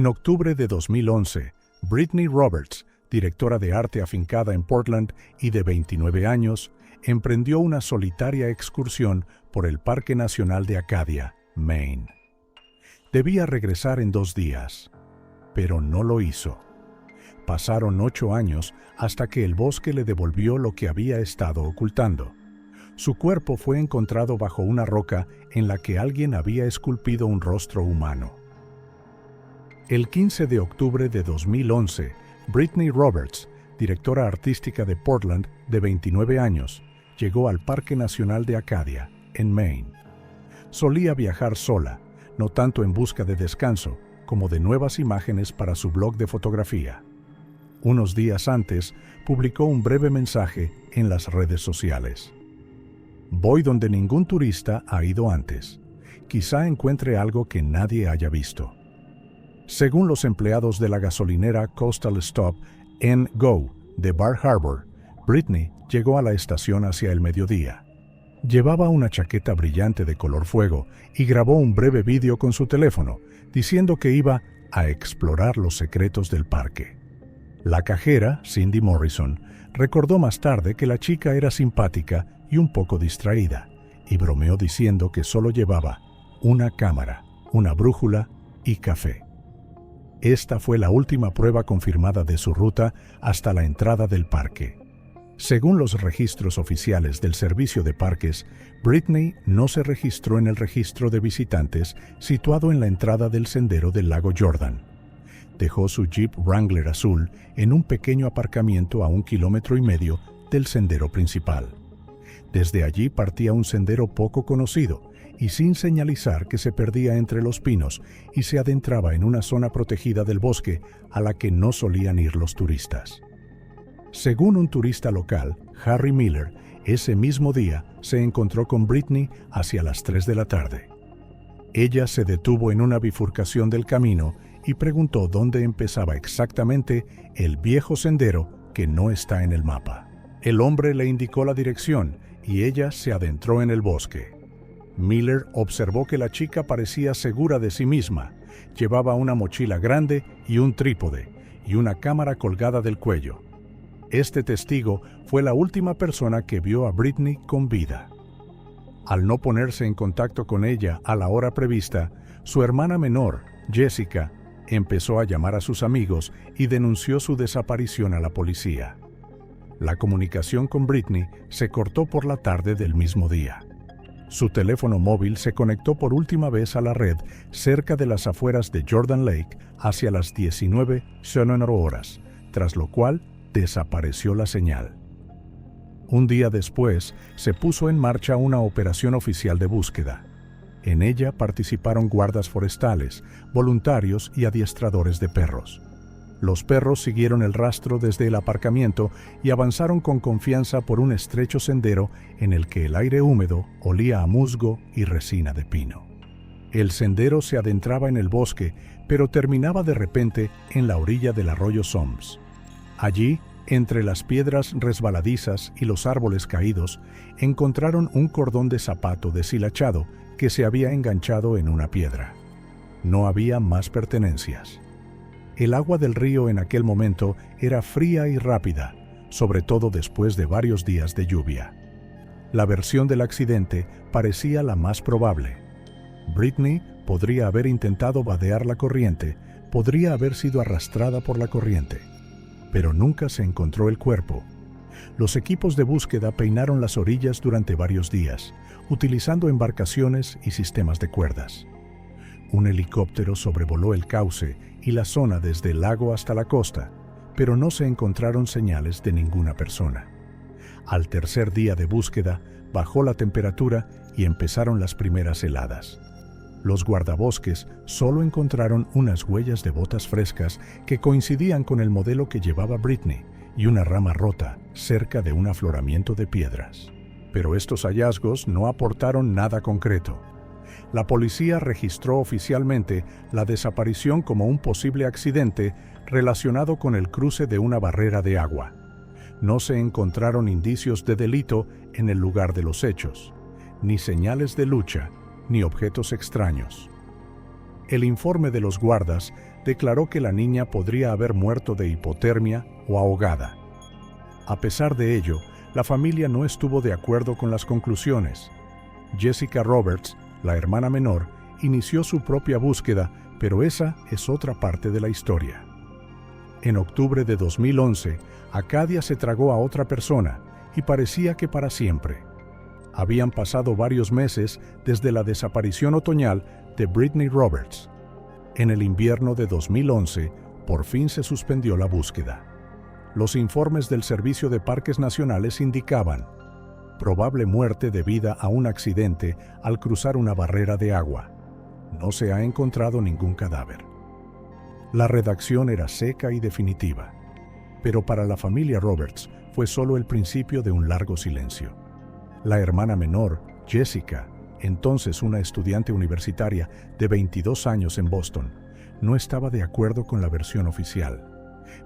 En octubre de 2011, Brittany Roberts, directora de arte afincada en Portland y de 29 años, emprendió una solitaria excursión por el Parque Nacional de Acadia, Maine. Debía regresar en 2 días, pero no lo hizo. Pasaron 8 años hasta que el bosque le devolvió lo que había estado ocultando. Su cuerpo fue encontrado bajo una roca en la que alguien había esculpido un rostro humano. El 15 de octubre de 2011, Brittany Roberts, directora artística de Portland, de 29 años, llegó al Parque Nacional de Acadia, en Maine. Solía viajar sola, no tanto en busca de descanso, como de nuevas imágenes para su blog de fotografía. Unos días antes, publicó un breve mensaje en las redes sociales. Voy donde ningún turista ha ido antes. Quizá encuentre algo que nadie haya visto. Según los empleados de la gasolinera Coastal Stop N-Go de Bar Harbor, Brittany llegó a la estación hacia el mediodía. Llevaba una chaqueta brillante de color fuego y grabó un breve vídeo con su teléfono, diciendo que iba a explorar los secretos del parque. La cajera, Cindy Morrison, recordó más tarde que la chica era simpática y un poco distraída, y bromeó diciendo que solo llevaba una cámara, una brújula y café. Esta fue la última prueba confirmada de su ruta hasta la entrada del parque. Según los registros oficiales del Servicio de Parques, Brittany no se registró en el registro de visitantes situado en la entrada del sendero del lago Jordan. Dejó su Jeep Wrangler azul en un pequeño aparcamiento a 1,5 kilómetros del sendero principal. Desde allí partía un sendero poco conocido y sin señalizar que se perdía entre los pinos y se adentraba en una zona protegida del bosque a la que no solían ir los turistas. Según un turista local, Harry Miller, ese mismo día se encontró con Brittany hacia las 3 de la tarde. Ella se detuvo en una bifurcación del camino y preguntó dónde empezaba exactamente el viejo sendero que no está en el mapa. El hombre le indicó la dirección y ella se adentró en el bosque. Miller observó que la chica parecía segura de sí misma. Llevaba una mochila grande y un trípode, y una cámara colgada del cuello. Este testigo fue la última persona que vio a Brittany con vida. Al no ponerse en contacto con ella a la hora prevista, su hermana menor, Jessica, empezó a llamar a sus amigos y denunció su desaparición a la policía. La comunicación con Brittany se cortó por la tarde del mismo día. Su teléfono móvil se conectó por última vez a la red cerca de las afueras de Jordan Lake hacia las 19:00 horas, tras lo cual desapareció la señal. Un día después, se puso en marcha una operación oficial de búsqueda. En ella participaron guardas forestales, voluntarios y adiestradores de perros. Los perros siguieron el rastro desde el aparcamiento y avanzaron con confianza por un estrecho sendero en el que el aire húmedo olía a musgo y resina de pino. El sendero se adentraba en el bosque, pero terminaba de repente en la orilla del arroyo Soms. Allí, entre las piedras resbaladizas y los árboles caídos, encontraron un cordón de zapato deshilachado que se había enganchado en una piedra. No había más pertenencias. El agua del río en aquel momento era fría y rápida, sobre todo después de varios días de lluvia. La versión del accidente parecía la más probable. Brittany podría haber intentado vadear la corriente, podría haber sido arrastrada por la corriente, pero nunca se encontró el cuerpo. Los equipos de búsqueda peinaron las orillas durante varios días, utilizando embarcaciones y sistemas de cuerdas. Un helicóptero sobrevoló el cauce y la zona desde el lago hasta la costa, pero no se encontraron señales de ninguna persona. Al tercer día de búsqueda, bajó la temperatura y empezaron las primeras heladas. Los guardabosques solo encontraron unas huellas de botas frescas que coincidían con el modelo que llevaba Brittany y una rama rota cerca de un afloramiento de piedras. Pero estos hallazgos no aportaron nada concreto. La policía registró oficialmente la desaparición como un posible accidente relacionado con el cruce de una barrera de agua. No se encontraron indicios de delito en el lugar de los hechos, ni señales de lucha, ni objetos extraños. El informe de los guardas declaró que la niña podría haber muerto de hipotermia o ahogada. A pesar de ello, la familia no estuvo de acuerdo con las conclusiones. Jessica Roberts, la hermana menor, inició su propia búsqueda, pero esa es otra parte de la historia. En octubre de 2011, Acadia se tragó a otra persona y parecía que para siempre. Habían pasado varios meses desde la desaparición otoñal de Brittany Roberts. En el invierno de 2011, por fin se suspendió la búsqueda. Los informes del Servicio de Parques Nacionales indicaban probable muerte debida a un accidente al cruzar una barrera de agua. No se ha encontrado ningún cadáver. La redacción era seca y definitiva, pero para la familia Roberts fue solo el principio de un largo silencio. La hermana menor, Jessica, entonces una estudiante universitaria de 22 años en Boston, no estaba de acuerdo con la versión oficial.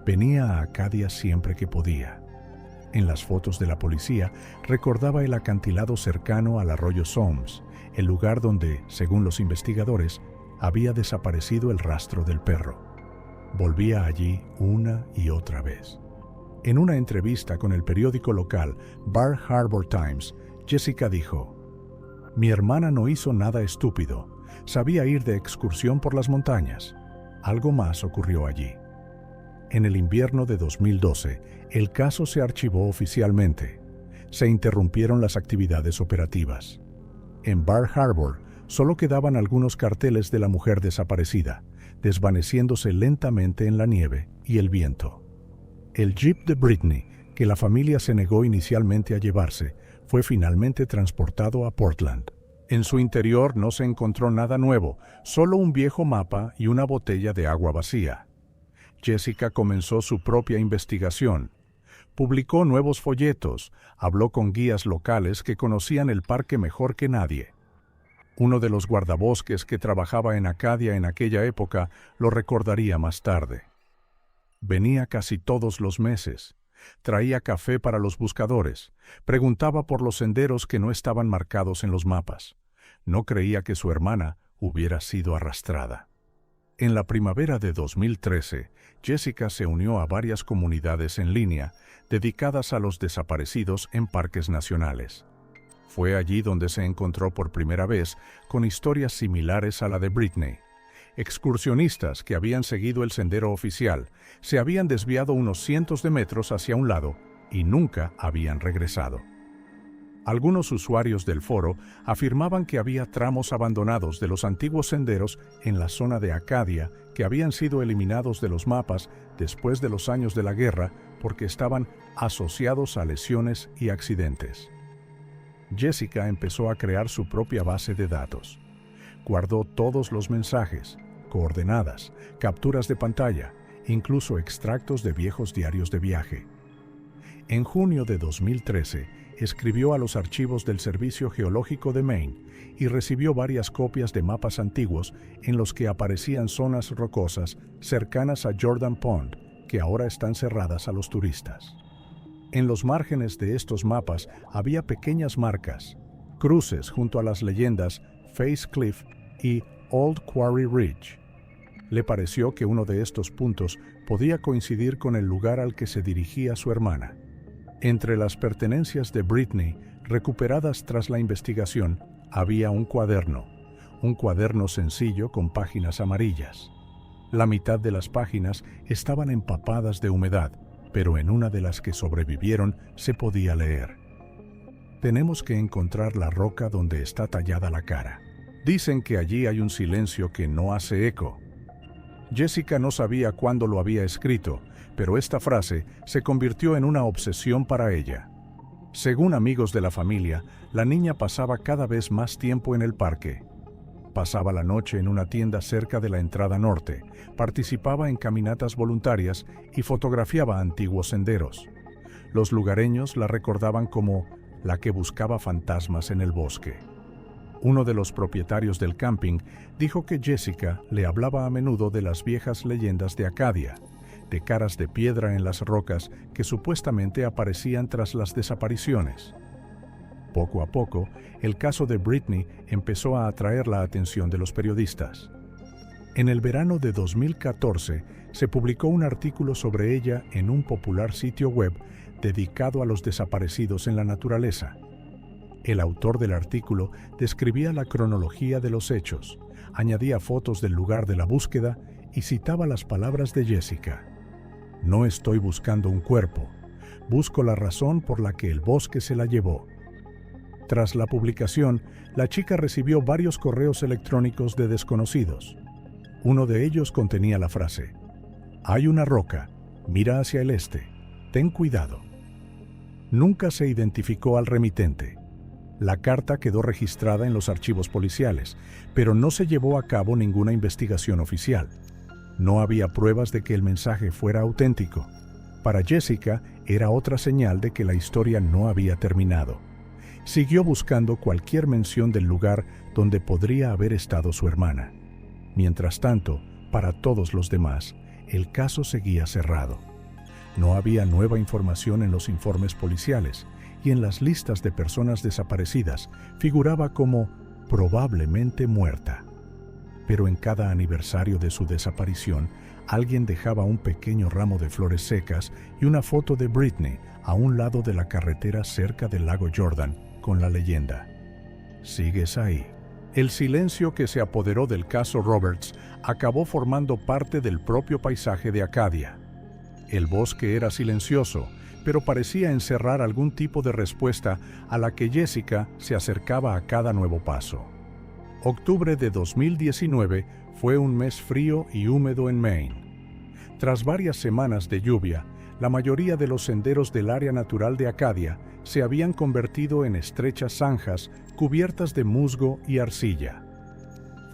Venía a Acadia siempre que podía. En las fotos de la policía recordaba el acantilado cercano al arroyo Somes, el lugar donde, según los investigadores, había desaparecido el rastro del perro. Volvía allí una y otra vez. En una entrevista con el periódico local Bar Harbor Times, Jessica dijo: «Mi hermana no hizo nada estúpido. Sabía ir de excursión por las montañas. Algo más ocurrió allí». En el invierno de 2012, el caso se archivó oficialmente. Se interrumpieron las actividades operativas. En Bar Harbor solo quedaban algunos carteles de la mujer desaparecida, desvaneciéndose lentamente en la nieve y el viento. El jeep de Brittany, que la familia se negó inicialmente a llevarse, fue finalmente transportado a Portland. En su interior no se encontró nada nuevo, solo un viejo mapa y una botella de agua vacía. Jessica comenzó su propia investigación. Publicó nuevos folletos, habló con guías locales que conocían el parque mejor que nadie. Uno de los guardabosques que trabajaba en Acadia en aquella época lo recordaría más tarde. Venía casi todos los meses. Traía café para los buscadores. Preguntaba por los senderos que no estaban marcados en los mapas. No creía que su hermana hubiera sido arrastrada. En la primavera de 2013, Jessica se unió a varias comunidades en línea dedicadas a los desaparecidos en parques nacionales. Fue allí donde se encontró por primera vez con historias similares a la de Brittany. Excursionistas que habían seguido el sendero oficial se habían desviado unos cientos de metros hacia un lado y nunca habían regresado. Algunos usuarios del foro afirmaban que había tramos abandonados de los antiguos senderos en la zona de Acadia que habían sido eliminados de los mapas después de los años de la guerra porque estaban asociados a lesiones y accidentes. Jessica empezó a crear su propia base de datos. Guardó todos los mensajes, coordenadas, capturas de pantalla, incluso extractos de viejos diarios de viaje. En junio de 2013, escribió a los archivos del Servicio Geológico de Maine y recibió varias copias de mapas antiguos en los que aparecían zonas rocosas cercanas a Jordan Pond, que ahora están cerradas a los turistas. En los márgenes de estos mapas había pequeñas marcas, cruces junto a las leyendas Face Cliff y Old Quarry Ridge. Le pareció que uno de estos puntos podía coincidir con el lugar al que se dirigía su hermana. Entre las pertenencias de Brittany, recuperadas tras la investigación, había un cuaderno sencillo con páginas amarillas. La mitad de las páginas estaban empapadas de humedad, pero en una de las que sobrevivieron se podía leer: «Tenemos que encontrar la roca donde está tallada la cara. Dicen que allí hay un silencio que no hace eco». Jessica no sabía cuándo lo había escrito, pero esta frase se convirtió en una obsesión para ella. Según amigos de la familia, la niña pasaba cada vez más tiempo en el parque. Pasaba la noche en una tienda cerca de la entrada norte, participaba en caminatas voluntarias y fotografiaba antiguos senderos. Los lugareños la recordaban como la que buscaba fantasmas en el bosque. Uno de los propietarios del camping dijo que Jessica le hablaba a menudo de las viejas leyendas de Acadia, de caras de piedra en las rocas que supuestamente aparecían tras las desapariciones. Poco a poco, el caso de Brittany empezó a atraer la atención de los periodistas. En el verano de 2014 se publicó un artículo sobre ella en un popular sitio web dedicado a los desaparecidos en la naturaleza. El autor del artículo describía la cronología de los hechos, añadía fotos del lugar de la búsqueda y citaba las palabras de Jessica. No estoy buscando un cuerpo, busco la razón por la que el bosque se la llevó. Tras la publicación, la chica recibió varios correos electrónicos de desconocidos. Uno de ellos contenía la frase: «Hay una roca, mira hacia el este, ten cuidado». Nunca se identificó al remitente. La carta quedó registrada en los archivos policiales, pero no se llevó a cabo ninguna investigación oficial. No había pruebas de que el mensaje fuera auténtico. Para Jessica era otra señal de que la historia no había terminado. Siguió buscando cualquier mención del lugar donde podría haber estado su hermana. Mientras tanto, para todos los demás, el caso seguía cerrado. No había nueva información en los informes policiales y en las listas de personas desaparecidas figuraba como probablemente muerta. Pero en cada aniversario de su desaparición, alguien dejaba un pequeño ramo de flores secas y una foto de Britney a un lado de la carretera cerca del lago Jordan, con la leyenda: «Sigues ahí». El silencio que se apoderó del caso Roberts acabó formando parte del propio paisaje de Acadia. El bosque era silencioso, pero parecía encerrar algún tipo de respuesta a la que Jessica se acercaba a cada nuevo paso. Octubre de 2019 fue un mes frío y húmedo en Maine. Tras varias semanas de lluvia, la mayoría de los senderos del área natural de Acadia se habían convertido en estrechas zanjas cubiertas de musgo y arcilla.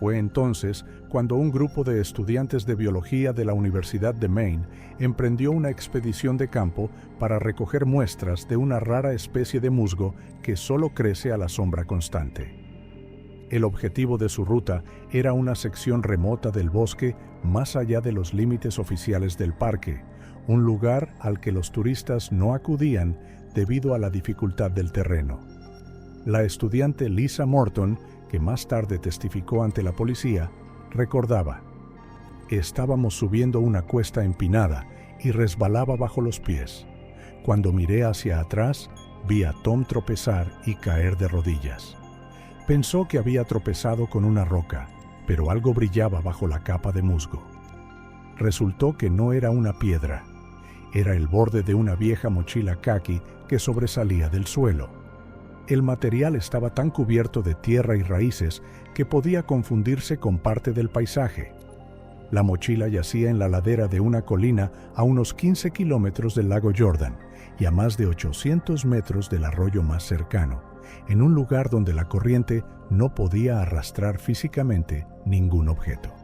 Fue entonces cuando un grupo de estudiantes de biología de la Universidad de Maine emprendió una expedición de campo para recoger muestras de una rara especie de musgo que solo crece a la sombra constante. El objetivo de su ruta era una sección remota del bosque más allá de los límites oficiales del parque, un lugar al que los turistas no acudían debido a la dificultad del terreno. La estudiante Lisa Morton, que más tarde testificó ante la policía, recordaba: «Estábamos subiendo una cuesta empinada y resbalaba bajo los pies. Cuando miré hacia atrás, vi a Tom tropezar y caer de rodillas. Pensó que había tropezado con una roca, pero algo brillaba bajo la capa de musgo. Resultó que no era una piedra, era el borde de una vieja mochila caqui que sobresalía del suelo. El material estaba tan cubierto de tierra y raíces que podía confundirse con parte del paisaje. La mochila yacía en la ladera de una colina a unos 15 kilómetros del lago Jordan y a más de 800 metros del arroyo más cercano, en un lugar donde la corriente no podía arrastrar físicamente ningún objeto.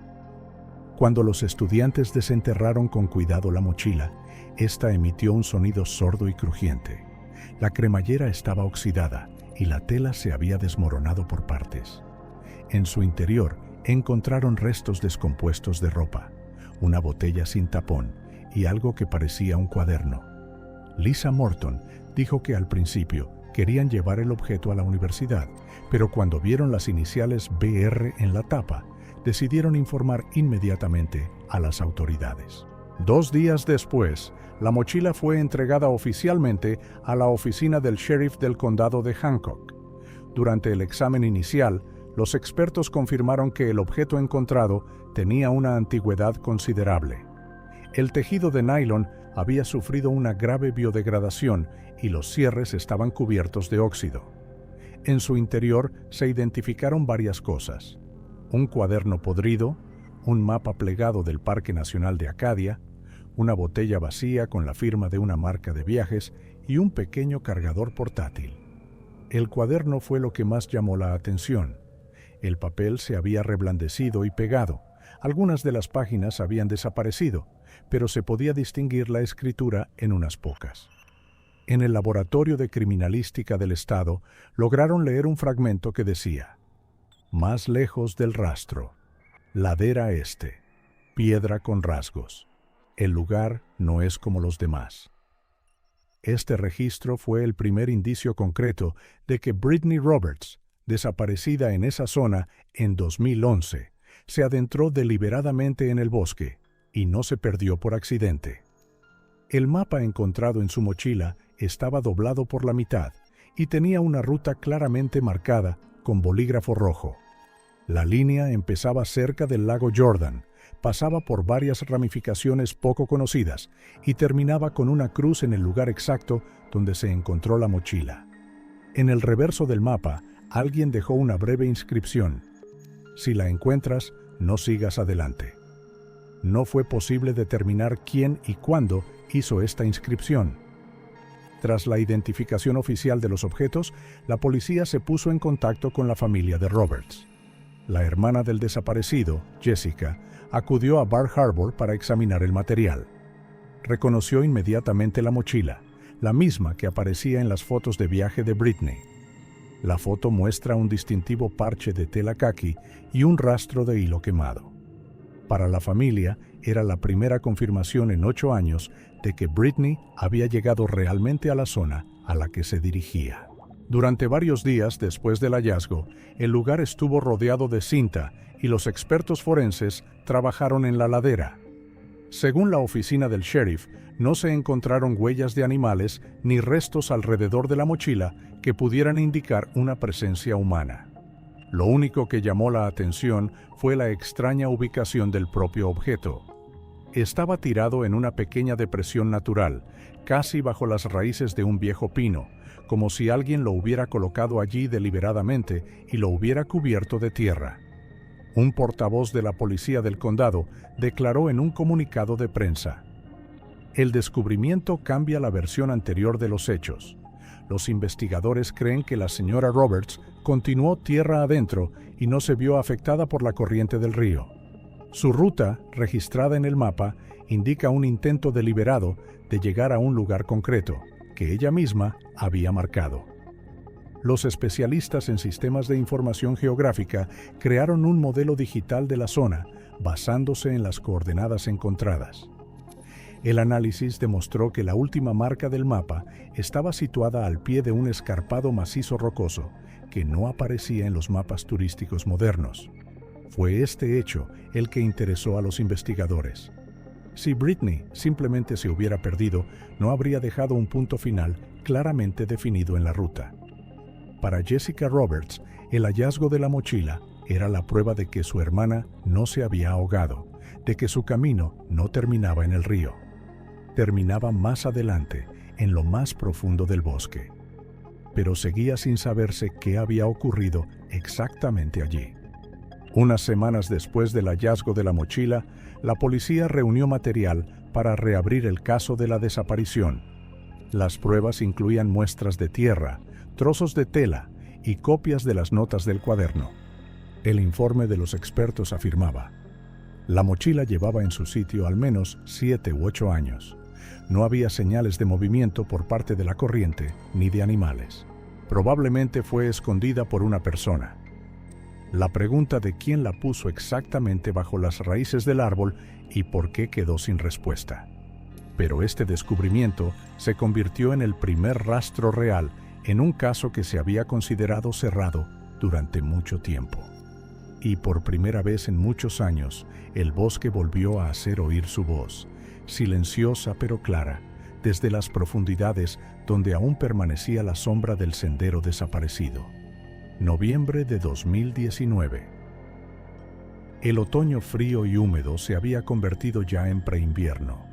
Cuando los estudiantes desenterraron con cuidado la mochila, esta emitió un sonido sordo y crujiente. La cremallera estaba oxidada y la tela se había desmoronado por partes. En su interior encontraron restos descompuestos de ropa, una botella sin tapón y algo que parecía un cuaderno. Lisa Morton dijo que al principio querían llevar el objeto a la universidad, pero cuando vieron las iniciales BR en la tapa, decidieron informar inmediatamente a las autoridades. 2 días después, la mochila fue entregada oficialmente a la oficina del sheriff del condado de Hancock. Durante el examen inicial, los expertos confirmaron que el objeto encontrado tenía una antigüedad considerable. El tejido de nylon había sufrido una grave biodegradación y los cierres estaban cubiertos de óxido. En su interior se identificaron varias cosas: un cuaderno podrido, un mapa plegado del Parque Nacional de Acadia, una botella vacía con la firma de una marca de viajes y un pequeño cargador portátil. El cuaderno fue lo que más llamó la atención. El papel se había reblandecido y pegado. Algunas de las páginas habían desaparecido, pero se podía distinguir la escritura en unas pocas. En el laboratorio de criminalística del estado lograron leer un fragmento que decía: «Más lejos del rastro, ladera este, piedra con rasgos. El lugar no es como los demás». Este registro fue el primer indicio concreto de que Britney Roberts, desaparecida en esa zona en 2011, se adentró deliberadamente en el bosque y no se perdió por accidente. El mapa encontrado en su mochila estaba doblado por la mitad y tenía una ruta claramente marcada con bolígrafo rojo. La línea empezaba cerca del lago Jordan, pasaba por varias ramificaciones poco conocidas y terminaba con una cruz en el lugar exacto donde se encontró la mochila. En el reverso del mapa, alguien dejó una breve inscripción: si la encuentras, no sigas adelante. No fue posible determinar quién y cuándo hizo esta inscripción. Tras la identificación oficial de los objetos, la policía se puso en contacto con la familia de Roberts. La hermana del desaparecido, Jessica, acudió a Bar Harbor para examinar el material. Reconoció inmediatamente la mochila, la misma que aparecía en las fotos de viaje de Britney. La foto muestra un distintivo parche de tela caqui y un rastro de hilo quemado. Para la familia, era la primera confirmación en 8 años de que Britney había llegado realmente a la zona a la que se dirigía. Durante varios días después del hallazgo, el lugar estuvo rodeado de cinta y los expertos forenses trabajaron en la ladera. Según la oficina del sheriff, no se encontraron huellas de animales ni restos alrededor de la mochila que pudieran indicar una presencia humana. Lo único que llamó la atención fue la extraña ubicación del propio objeto. Estaba tirado en una pequeña depresión natural, casi bajo las raíces de un viejo pino, como si alguien lo hubiera colocado allí deliberadamente y lo hubiera cubierto de tierra. Un portavoz de la policía del condado declaró en un comunicado de prensa: el descubrimiento cambia la versión anterior de los hechos. Los investigadores creen que la señora Roberts continuó tierra adentro y no se vio afectada por la corriente del río. Su ruta, registrada en el mapa, indica un intento deliberado de llegar a un lugar concreto, que ella misma había marcado. Los especialistas en sistemas de información geográfica crearon un modelo digital de la zona basándose en las coordenadas encontradas. El análisis demostró que la última marca del mapa estaba situada al pie de un escarpado macizo rocoso que no aparecía en los mapas turísticos modernos. Fue este hecho el que interesó a los investigadores. Si Britney simplemente se hubiera perdido, no habría dejado un punto final claramente definido en la ruta. Para Jessica Roberts, el hallazgo de la mochila era la prueba de que su hermana no se había ahogado, de que su camino no terminaba en el río. Terminaba más adelante, en lo más profundo del bosque. Pero seguía sin saberse qué había ocurrido exactamente allí. Unas semanas después del hallazgo de la mochila, la policía reunió material para reabrir el caso de la desaparición. Las pruebas incluían muestras de tierra, trozos de tela y copias de las notas del cuaderno. El informe de los expertos afirmaba: la mochila llevaba en su sitio al menos 7 u 8 años. No había señales de movimiento por parte de la corriente ni de animales. Probablemente fue escondida por una persona. La pregunta de quién la puso exactamente bajo las raíces del árbol y por qué quedó sin respuesta. Pero este descubrimiento se convirtió en el primer rastro real en un caso que se había considerado cerrado durante mucho tiempo. Y por primera vez en muchos años, el bosque volvió a hacer oír su voz, silenciosa pero clara, desde las profundidades donde aún permanecía la sombra del sendero desaparecido. Noviembre de 2019. El otoño frío y húmedo se había convertido ya en preinvierno.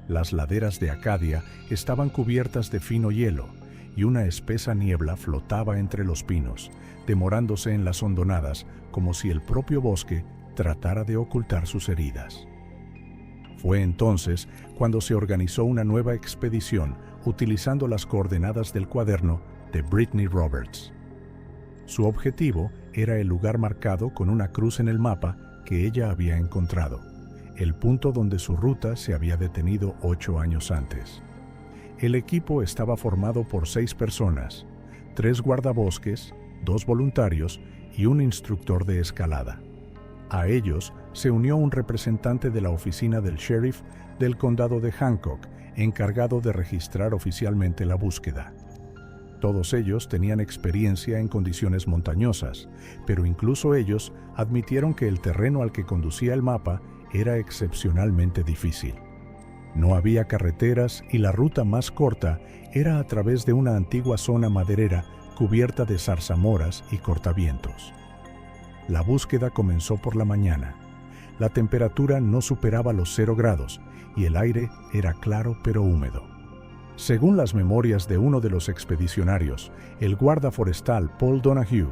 Las laderas de Acadia estaban cubiertas de fino hielo y una espesa niebla flotaba entre los pinos, demorándose en las hondonadas como si el propio bosque tratara de ocultar sus heridas. Fue entonces cuando se organizó una nueva expedición utilizando las coordenadas del cuaderno de Britney Roberts. Su objetivo era el lugar marcado con una cruz en el mapa que ella había encontrado, el punto donde su ruta se había detenido 8 años antes. El equipo estaba formado por 6 personas, 3 guardabosques, 2 voluntarios y un instructor de escalada. A ellos se unió un representante de la oficina del sheriff del condado de Hancock, encargado de registrar oficialmente la búsqueda. Todos ellos tenían experiencia en condiciones montañosas, pero incluso ellos admitieron que el terreno al que conducía el mapa era excepcionalmente difícil. No había carreteras y la ruta más corta era a través de una antigua zona maderera cubierta de zarzamoras y cortavientos. La búsqueda comenzó por la mañana. La temperatura no superaba los 0 grados y el aire era claro pero húmedo. Según las memorias de uno de los expedicionarios, el guarda forestal Paul Donahue,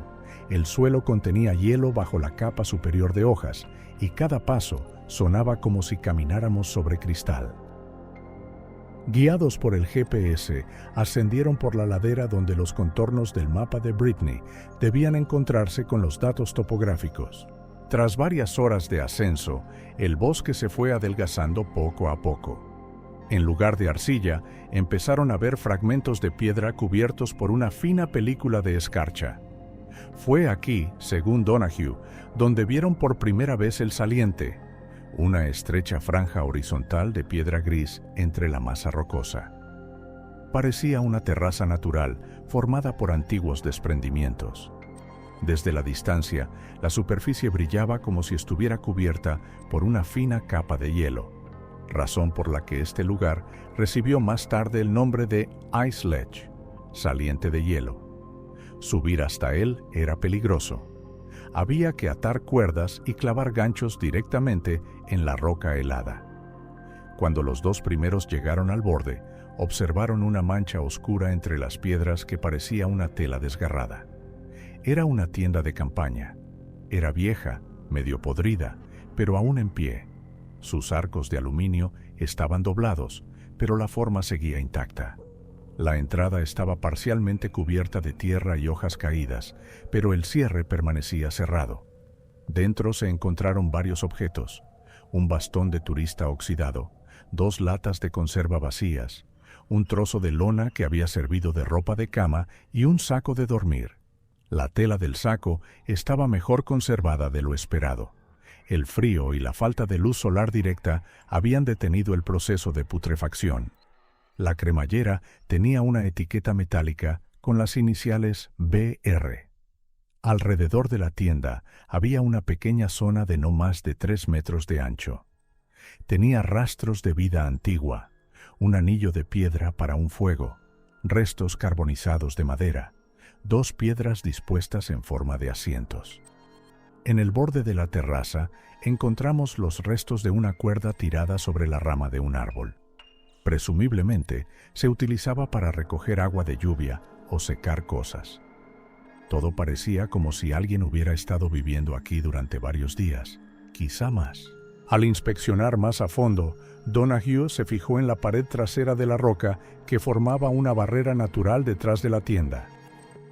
el suelo contenía hielo bajo la capa superior de hojas y cada paso sonaba como si camináramos sobre cristal. Guiados por el GPS, ascendieron por la ladera donde los contornos del mapa de Brittany debían encontrarse con los datos topográficos. Tras varias horas de ascenso, el bosque se fue adelgazando poco a poco. En lugar de arcilla, empezaron a ver fragmentos de piedra cubiertos por una fina película de escarcha. Fue aquí, según Donahue, donde vieron por primera vez el saliente, una estrecha franja horizontal de piedra gris entre la masa rocosa. Parecía una terraza natural formada por antiguos desprendimientos. Desde la distancia, la superficie brillaba como si estuviera cubierta por una fina capa de hielo, razón por la que este lugar recibió más tarde el nombre de Ice Ledge, saliente de hielo. Subir hasta él era peligroso. Había que atar cuerdas y clavar ganchos directamente en la roca helada. Cuando los dos primeros llegaron al borde, observaron una mancha oscura entre las piedras que parecía una tela desgarrada. Era una tienda de campaña. Era vieja, medio podrida, pero aún en pie. Sus arcos de aluminio estaban doblados, pero la forma seguía intacta. La entrada estaba parcialmente cubierta de tierra y hojas caídas, pero el cierre permanecía cerrado. Dentro se encontraron varios objetos: un bastón de turista oxidado, 2 latas de conserva vacías, un trozo de lona que había servido de ropa de cama y un saco de dormir. La tela del saco estaba mejor conservada de lo esperado. El frío y la falta de luz solar directa habían detenido el proceso de putrefacción. La cremallera tenía una etiqueta metálica con las iniciales BR. Alrededor de la tienda había una pequeña zona de no más de 3 metros de ancho. Tenía rastros de vida antigua, un anillo de piedra para un fuego, restos carbonizados de madera, 2 piedras dispuestas en forma de asientos. En el borde de la terraza encontramos los restos de una cuerda tirada sobre la rama de un árbol. Presumiblemente, se utilizaba para recoger agua de lluvia o secar cosas. Todo parecía como si alguien hubiera estado viviendo aquí durante varios días, quizá más. Al inspeccionar más a fondo, Donahue se fijó en la pared trasera de la roca que formaba una barrera natural detrás de la tienda.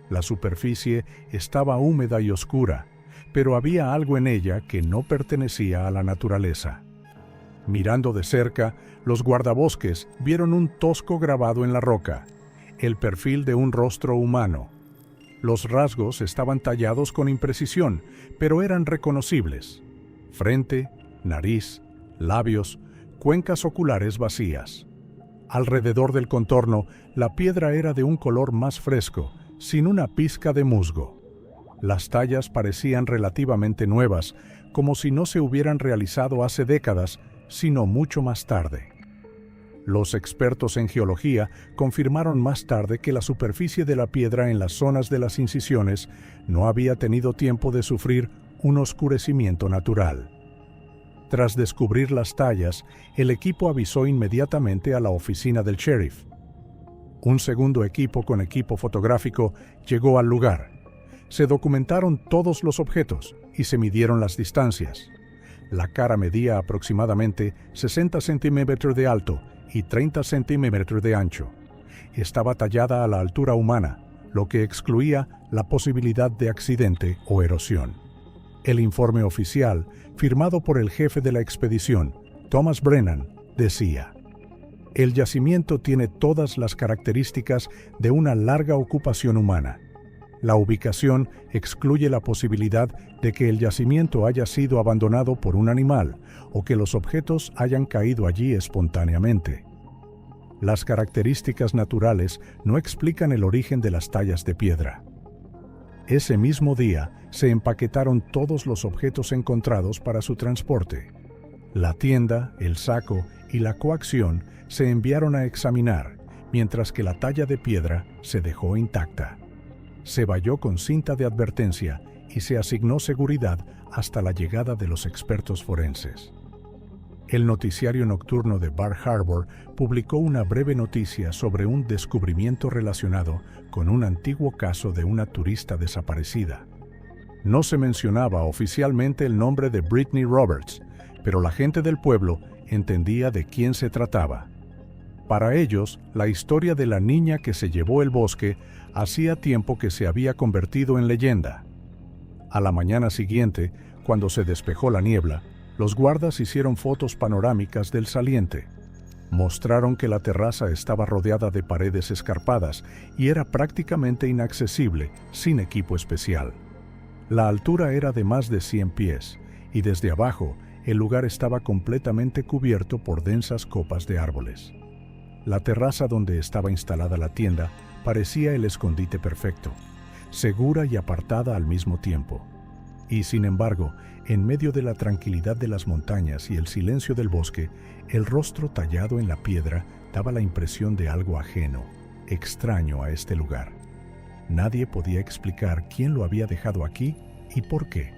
La superficie estaba húmeda y oscura, pero había algo en ella que no pertenecía a la naturaleza. Mirando de cerca, los guardabosques vieron un tosco grabado en la roca, el perfil de un rostro humano. Los rasgos estaban tallados con imprecisión, pero eran reconocibles: frente, nariz, labios, cuencas oculares vacías. Alrededor del contorno, la piedra era de un color más fresco, sin una pizca de musgo. Las tallas parecían relativamente nuevas, como si no se hubieran realizado hace décadas, sino mucho más tarde. Los expertos en geología confirmaron más tarde que la superficie de la piedra en las zonas de las incisiones no había tenido tiempo de sufrir un oscurecimiento natural. Tras descubrir las tallas, el equipo avisó inmediatamente a la oficina del sheriff. Un segundo equipo con equipo fotográfico llegó al lugar. Se documentaron todos los objetos y se midieron las distancias. La cara medía aproximadamente 60 centímetros de alto y 30 centímetros de ancho. Estaba tallada a la altura humana, lo que excluía la posibilidad de accidente o erosión. El informe oficial, firmado por el jefe de la expedición, Thomas Brennan, decía: el yacimiento tiene todas las características de una larga ocupación humana. La ubicación excluye la posibilidad de que el yacimiento haya sido abandonado por un animal o que los objetos hayan caído allí espontáneamente. Las características naturales no explican el origen de las tallas de piedra. Ese mismo día se empaquetaron todos los objetos encontrados para su transporte. La tienda, el saco y la coacción se enviaron a examinar, mientras que la talla de piedra se dejó intacta. Se valló con cinta de advertencia y se asignó seguridad hasta la llegada de los expertos forenses. El noticiario nocturno de Bar Harbor publicó una breve noticia sobre un descubrimiento relacionado con un antiguo caso de una turista desaparecida. No se mencionaba oficialmente el nombre de Brittany Roberts, pero la gente del pueblo entendía de quién se trataba. Para ellos, la historia de la niña que se llevó el bosque hacía tiempo que se había convertido en leyenda. A la mañana siguiente, cuando se despejó la niebla, los guardas hicieron fotos panorámicas del saliente. Mostraron que la terraza estaba rodeada de paredes escarpadas y era prácticamente inaccesible sin equipo especial. La altura era de más de 100 pies y desde abajo el lugar estaba completamente cubierto por densas copas de árboles. La terraza donde estaba instalada la tienda parecía el escondite perfecto, segura y apartada al mismo tiempo. Y sin embargo, en medio de la tranquilidad de las montañas y el silencio del bosque, el rostro tallado en la piedra daba la impresión de algo ajeno, extraño a este lugar. Nadie podía explicar quién lo había dejado aquí y por qué.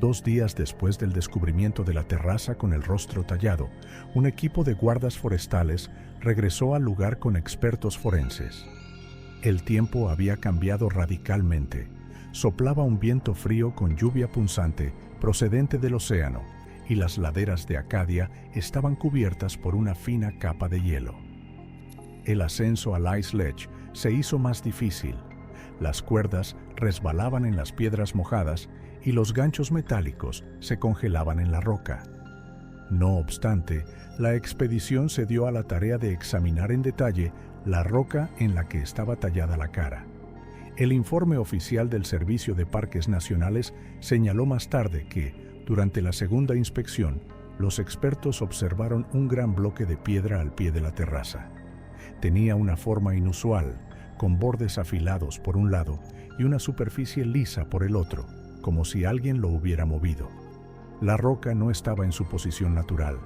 2 días después del descubrimiento de la terraza con el rostro tallado, un equipo de guardas forestales regresó al lugar con expertos forenses. El tiempo había cambiado radicalmente. Soplaba un viento frío con lluvia punzante procedente del océano, y las laderas de Acadia estaban cubiertas por una fina capa de hielo. El ascenso al Ice Ledge se hizo más difícil. Las cuerdas resbalaban en las piedras mojadas y los ganchos metálicos se congelaban en la roca. No obstante, la expedición se dio a la tarea de examinar en detalle la roca en la que estaba tallada la cara. El informe oficial del Servicio de Parques Nacionales señaló más tarde que, durante la segunda inspección, los expertos observaron un gran bloque de piedra al pie de la terraza. Tenía una forma inusual, con bordes afilados por un lado y una superficie lisa por el otro, como si alguien lo hubiera movido. La roca no estaba en su posición natural.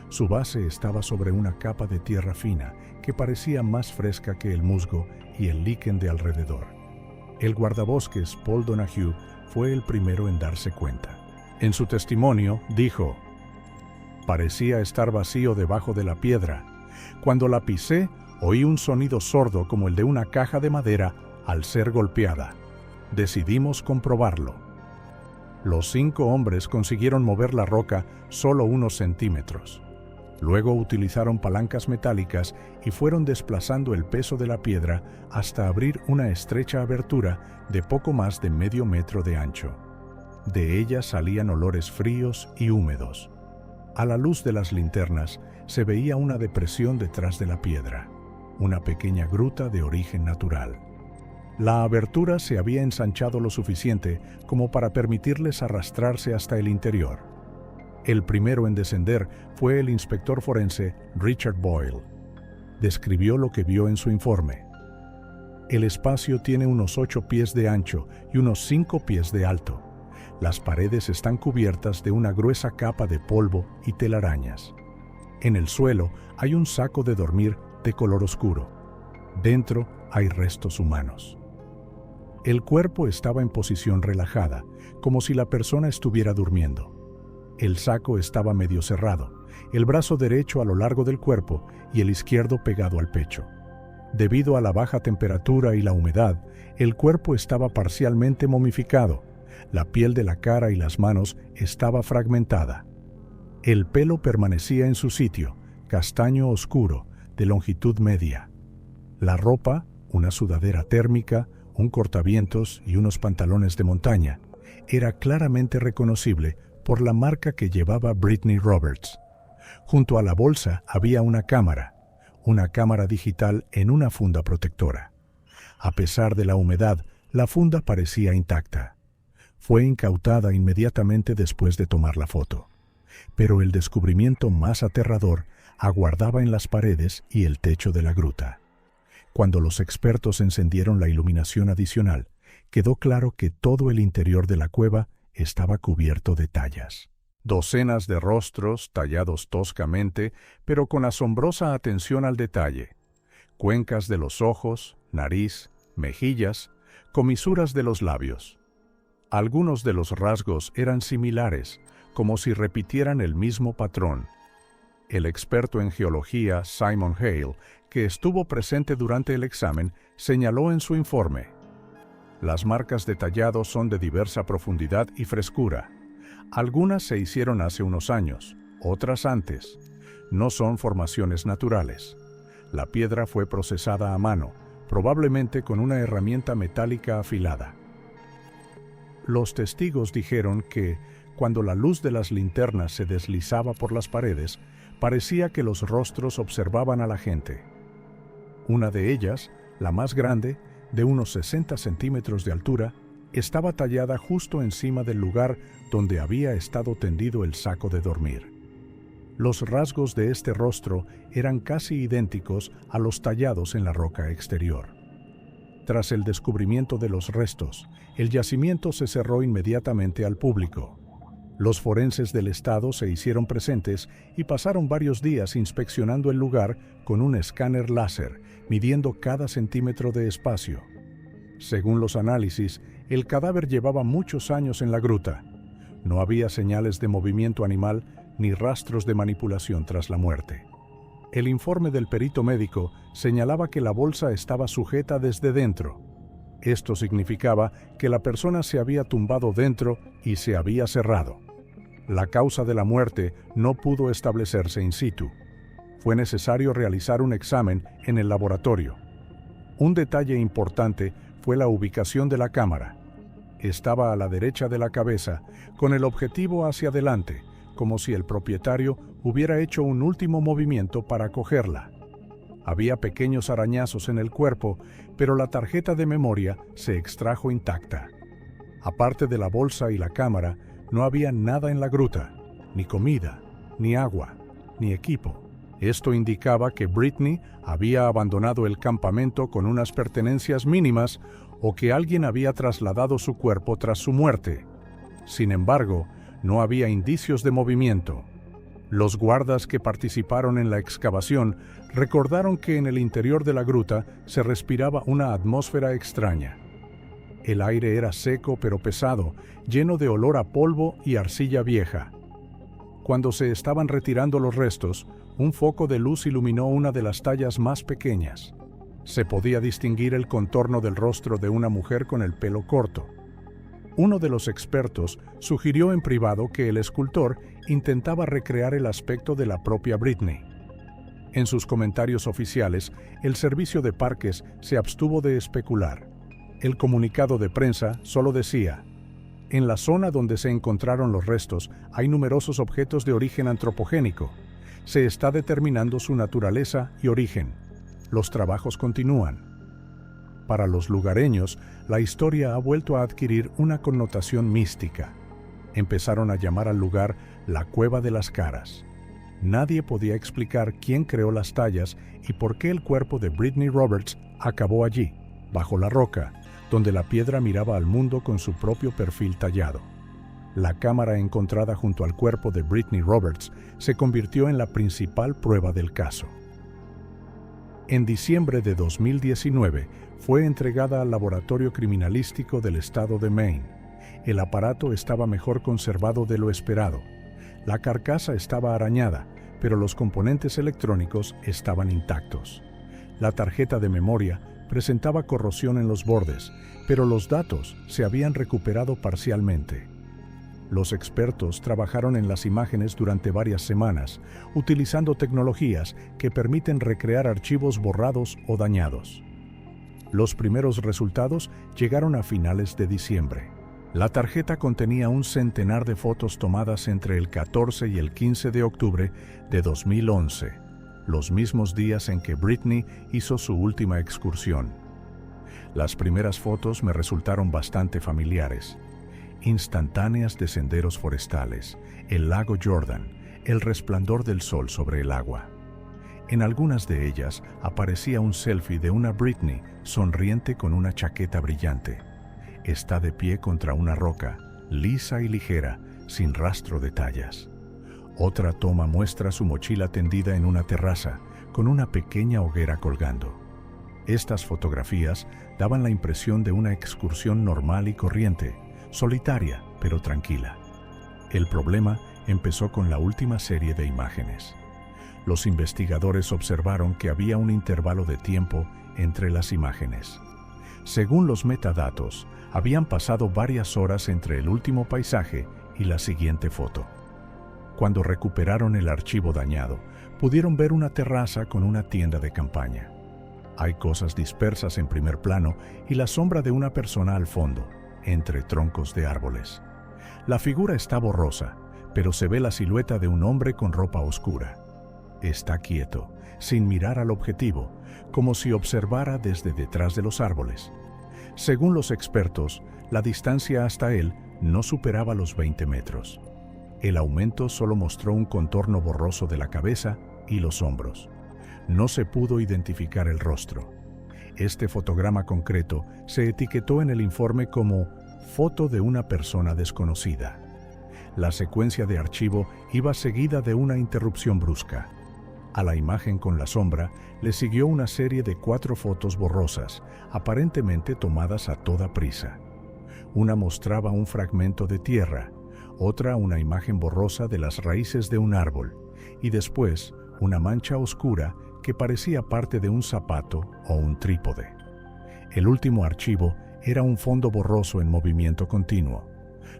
Su base estaba sobre una capa de tierra fina que parecía más fresca que el musgo y el líquen de alrededor. El guardabosques Paul Donahue fue el primero en darse cuenta. En su testimonio dijo: «Parecía estar vacío debajo de la piedra. Cuando la pisé, oí un sonido sordo como el de una caja de madera al ser golpeada. Decidimos comprobarlo». Los 5 hombres consiguieron mover la roca solo unos centímetros. Luego utilizaron palancas metálicas y fueron desplazando el peso de la piedra hasta abrir una estrecha abertura de poco más de medio metro de ancho. De ella salían olores fríos y húmedos. A la luz de las linternas se veía una depresión detrás de la piedra, una pequeña gruta de origen natural. La abertura se había ensanchado lo suficiente como para permitirles arrastrarse hasta el interior. El primero en descender fue el inspector forense Richard Boyle. Describió lo que vio en su informe. El espacio tiene unos 8 pies de ancho y unos 5 pies de alto. Las paredes están cubiertas de una gruesa capa de polvo y telarañas. En el suelo hay un saco de dormir de color oscuro. Dentro hay restos humanos. El cuerpo estaba en posición relajada, como si la persona estuviera durmiendo. El saco estaba medio cerrado, el brazo derecho a lo largo del cuerpo y el izquierdo pegado al pecho. Debido a la baja temperatura y la humedad, el cuerpo estaba parcialmente momificado. La piel de la cara y las manos estaba fragmentada. El pelo permanecía en su sitio, castaño oscuro, de longitud media. La ropa, una sudadera térmica, un cortavientos y unos pantalones de montaña, era claramente reconocible por la marca que llevaba Brittany Roberts. Junto a la bolsa había una cámara digital en una funda protectora. A pesar de la humedad, la funda parecía intacta. Fue incautada inmediatamente después de tomar la foto. Pero el descubrimiento más aterrador aguardaba en las paredes y el techo de la gruta. Cuando los expertos encendieron la iluminación adicional, quedó claro que todo el interior de la cueva estaba cubierto de tallas. Docenas de rostros tallados toscamente, pero con asombrosa atención al detalle. Cuencas de los ojos, nariz, mejillas, comisuras de los labios. Algunos de los rasgos eran similares, como si repitieran el mismo patrón. El experto en geología, Simon Hale, que estuvo presente durante el examen, señaló en su informe: las marcas de tallado son de diversa profundidad y frescura. Algunas se hicieron hace unos años, otras antes. No son formaciones naturales. La piedra fue procesada a mano, probablemente con una herramienta metálica afilada. Los testigos dijeron que, cuando la luz de las linternas se deslizaba por las paredes, parecía que los rostros observaban a la gente. Una de ellas, la más grande, de unos 60 centímetros de altura, estaba tallada justo encima del lugar donde había estado tendido el saco de dormir. Los rasgos de este rostro eran casi idénticos a los tallados en la roca exterior. Tras el descubrimiento de los restos, el yacimiento se cerró inmediatamente al público. Los forenses del estado se hicieron presentes y pasaron varios días inspeccionando el lugar con un escáner láser, midiendo cada centímetro de espacio. Según los análisis, el cadáver llevaba muchos años en la gruta. No había señales de movimiento animal ni rastros de manipulación tras la muerte. El informe del perito médico señalaba que la bolsa estaba sujeta desde dentro. Esto significaba que la persona se había tumbado dentro y se había cerrado. La causa de la muerte no pudo establecerse in situ. Fue necesario realizar un examen en el laboratorio. Un detalle importante fue la ubicación de la cámara. Estaba a la derecha de la cabeza, con el objetivo hacia adelante, como si el propietario hubiera hecho un último movimiento para cogerla. Había pequeños arañazos en el cuerpo, pero la tarjeta de memoria se extrajo intacta. Aparte de la bolsa y la cámara, no había nada en la gruta, ni comida, ni agua, ni equipo. Esto indicaba que Britney había abandonado el campamento con unas pertenencias mínimas o que alguien había trasladado su cuerpo tras su muerte. Sin embargo, no había indicios de movimiento. Los guardas que participaron en la excavación recordaron que en el interior de la gruta se respiraba una atmósfera extraña. El aire era seco pero pesado, lleno de olor a polvo y arcilla vieja. Cuando se estaban retirando los restos, un foco de luz iluminó una de las tallas más pequeñas. Se podía distinguir el contorno del rostro de una mujer con el pelo corto. Uno de los expertos sugirió en privado que el escultor intentaba recrear el aspecto de la propia Britney. En sus comentarios oficiales, el Servicio de Parques se abstuvo de especular. El comunicado de prensa solo decía: en la zona donde se encontraron los restos hay numerosos objetos de origen antropogénico. Se está determinando su naturaleza y origen. Los trabajos continúan. Para los lugareños, la historia ha vuelto a adquirir una connotación mística. Empezaron a llamar al lugar la Cueva de las Caras. Nadie podía explicar quién creó las tallas y por qué el cuerpo de Britney Roberts acabó allí, bajo la roca, donde la piedra miraba al mundo con su propio perfil tallado. La cámara encontrada junto al cuerpo de Britney Roberts se convirtió en la principal prueba del caso. En diciembre de 2019 fue entregada al Laboratorio Criminalístico del estado de Maine. El aparato estaba mejor conservado de lo esperado. La carcasa estaba arañada, pero los componentes electrónicos estaban intactos. La tarjeta de memoria presentaba corrosión en los bordes, pero los datos se habían recuperado parcialmente. Los expertos trabajaron en las imágenes durante varias semanas, utilizando tecnologías que permiten recrear archivos borrados o dañados. Los primeros resultados llegaron a finales de diciembre. La tarjeta contenía un centenar de fotos tomadas entre el 14 y el 15 de octubre de 2011, los mismos días en que Britney hizo su última excursión. Las primeras fotos me resultaron bastante familiares. Instantáneas de senderos forestales, el lago Jordan, el resplandor del sol sobre el agua. En algunas de ellas aparecía un selfie de una Britney sonriente con una chaqueta brillante. Está de pie contra una roca, lisa y ligera, sin rastro de tallas. Otra toma muestra su mochila tendida en una terraza, con una pequeña hoguera colgando. Estas fotografías daban la impresión de una excursión normal y corriente, solitaria pero tranquila. El problema empezó con la última serie de imágenes. Los investigadores observaron que había un intervalo de tiempo entre las imágenes. Según los metadatos, habían pasado varias horas entre el último paisaje y la siguiente foto. Cuando recuperaron el archivo dañado, pudieron ver una terraza con una tienda de campaña. Hay cosas dispersas en primer plano y la sombra de una persona al fondo, entre troncos de árboles. La figura está borrosa, pero se ve la silueta de un hombre con ropa oscura. Está quieto, sin mirar al objetivo, como si observara desde detrás de los árboles. Según los expertos, la distancia hasta él no superaba los 20 metros. El aumento solo mostró un contorno borroso de la cabeza y los hombros. No se pudo identificar el rostro. Este fotograma concreto se etiquetó en el informe como foto de una persona desconocida. La secuencia de archivo iba seguida de una interrupción brusca. A la imagen con la sombra le siguió una serie de 4 fotos borrosas, aparentemente tomadas a toda prisa. Una mostraba un fragmento de tierra, otra una imagen borrosa de las raíces de un árbol, y después una mancha oscura que parecía parte de un zapato o un trípode. El último archivo era un fondo borroso en movimiento continuo.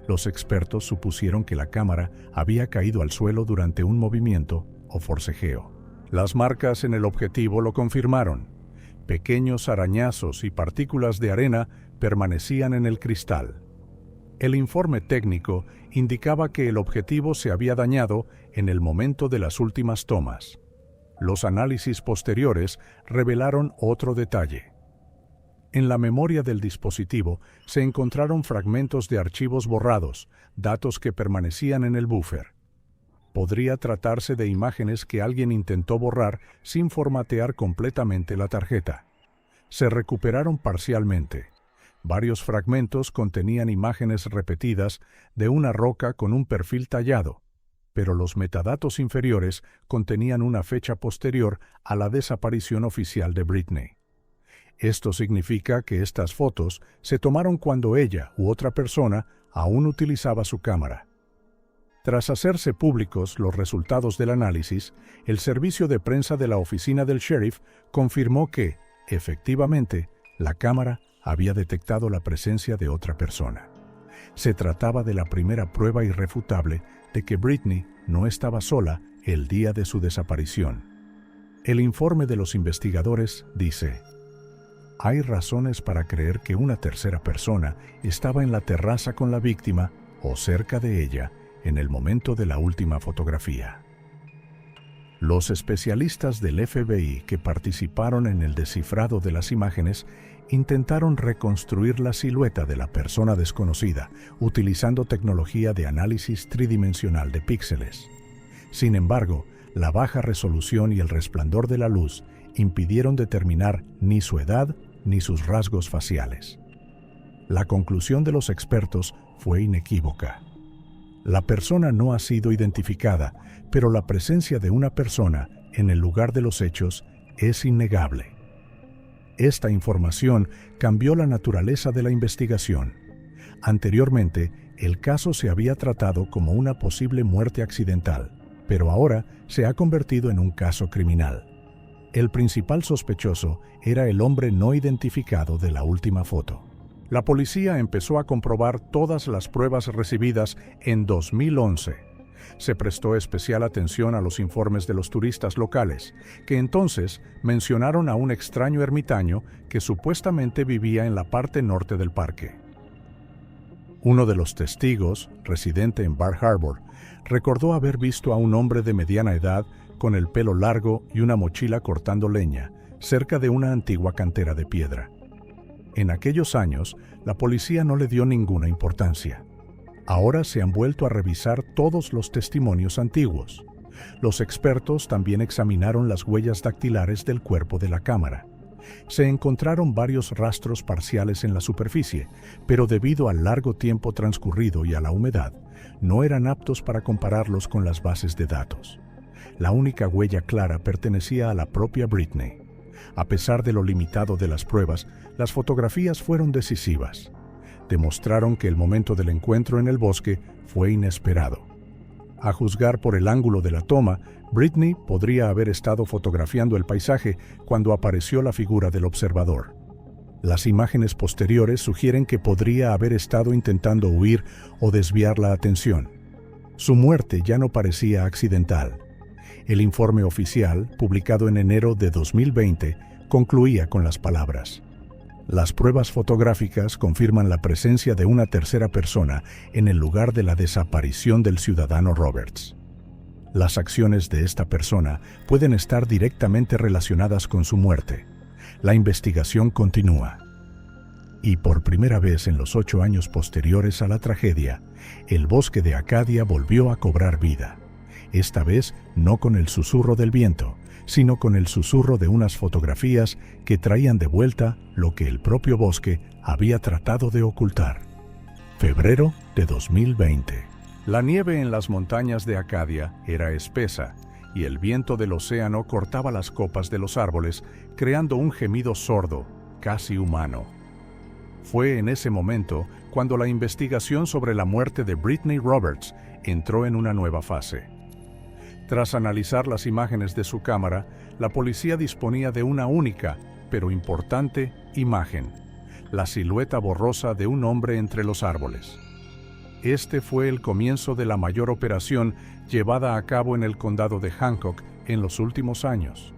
Los expertos supusieron que la cámara había caído al suelo durante un movimiento o forcejeo. Las marcas en el objetivo lo confirmaron. Pequeños arañazos y partículas de arena permanecían en el cristal. El informe técnico indicaba que el objetivo se había dañado en el momento de las últimas tomas. Los análisis posteriores revelaron otro detalle. En la memoria del dispositivo se encontraron fragmentos de archivos borrados, datos que permanecían en el buffer. Podría tratarse de imágenes que alguien intentó borrar sin formatear completamente la tarjeta. Se recuperaron parcialmente. Varios fragmentos contenían imágenes repetidas de una roca con un perfil tallado, pero los metadatos inferiores contenían una fecha posterior a la desaparición oficial de Britney. Esto significa que estas fotos se tomaron cuando ella u otra persona aún utilizaba su cámara. Tras hacerse públicos los resultados del análisis, el servicio de prensa de la oficina del sheriff confirmó que, efectivamente, la cámara había detectado la presencia de otra persona. Se trataba de la primera prueba irrefutable de que Britney no estaba sola el día de su desaparición. El informe de los investigadores dice: hay razones para creer que una tercera persona estaba en la terraza con la víctima o cerca de ella en el momento de la última fotografía. Los especialistas del FBI que participaron en el descifrado de las imágenes intentaron reconstruir la silueta de la persona desconocida utilizando tecnología de análisis tridimensional de píxeles. Sin embargo, la baja resolución y el resplandor de la luz impidieron determinar ni su edad ni sus rasgos faciales. La conclusión de los expertos fue inequívoca. La persona no ha sido identificada, pero la presencia de una persona en el lugar de los hechos es innegable. Esta información cambió la naturaleza de la investigación. Anteriormente, el caso se había tratado como una posible muerte accidental, pero ahora se ha convertido en un caso criminal. El principal sospechoso era el hombre no identificado de la última foto. La policía empezó a comprobar todas las pruebas recibidas en 2011. Se prestó especial atención a los informes de los turistas locales, que entonces mencionaron a un extraño ermitaño que supuestamente vivía en la parte norte del parque. Uno de los testigos, residente en Bar Harbor, recordó haber visto a un hombre de mediana edad con el pelo largo y una mochila cortando leña, cerca de una antigua cantera de piedra. En aquellos años, la policía no le dio ninguna importancia. Ahora se han vuelto a revisar todos los testimonios antiguos. Los expertos también examinaron las huellas dactilares del cuerpo de la cámara. Se encontraron varios rastros parciales en la superficie, pero debido al largo tiempo transcurrido y a la humedad, no eran aptos para compararlos con las bases de datos. La única huella clara pertenecía a la propia Britney. A pesar de lo limitado de las pruebas, las fotografías fueron decisivas. Demostraron que el momento del encuentro en el bosque fue inesperado. A juzgar por el ángulo de la toma, Britney podría haber estado fotografiando el paisaje cuando apareció la figura del observador. Las imágenes posteriores sugieren que podría haber estado intentando huir o desviar la atención. Su muerte ya no parecía accidental. El informe oficial, publicado en enero de 2020, concluía con las palabras: las pruebas fotográficas confirman la presencia de una tercera persona en el lugar de la desaparición del ciudadano Roberts. Las acciones de esta persona pueden estar directamente relacionadas con su muerte. La investigación continúa. Y por primera vez en los 8 años posteriores a la tragedia, el bosque de Acadia volvió a cobrar vida. Esta vez no con el susurro del viento, sino con el susurro de unas fotografías que traían de vuelta lo que el propio bosque había tratado de ocultar. Febrero de 2020. La nieve en las montañas de Acadia era espesa y el viento del océano cortaba las copas de los árboles, creando un gemido sordo, casi humano. Fue en ese momento cuando la investigación sobre la muerte de Britney Roberts entró en una nueva fase. Tras analizar las imágenes de su cámara, la policía disponía de una única, pero importante, imagen: la silueta borrosa de un hombre entre los árboles. Este fue el comienzo de la mayor operación llevada a cabo en el condado de Hancock en los últimos años.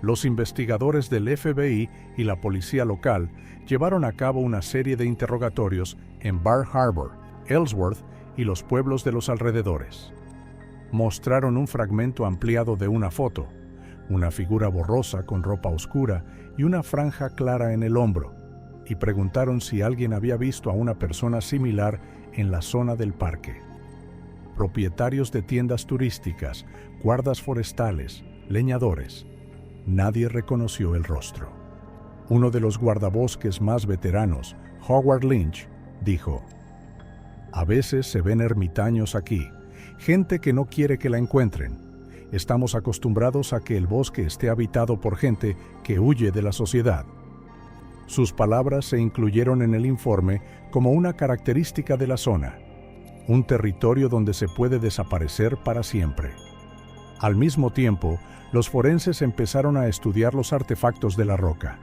Los investigadores del FBI y la policía local llevaron a cabo una serie de interrogatorios en Bar Harbor, Ellsworth y los pueblos de los alrededores. Mostraron un fragmento ampliado de una foto, una figura borrosa con ropa oscura y una franja clara en el hombro, y preguntaron si alguien había visto a una persona similar en la zona del parque. Propietarios de tiendas turísticas, guardas forestales, leñadores. Nadie reconoció el rostro. Uno de los guardabosques más veteranos, Howard Lynch, dijo: "A veces se ven ermitaños aquí, gente que no quiere que la encuentren. Estamos acostumbrados a que el bosque esté habitado por gente que huye de la sociedad". Sus palabras se incluyeron en el informe como una característica de la zona, un territorio donde se puede desaparecer para siempre. Al mismo tiempo, los forenses empezaron a estudiar los artefactos de la roca.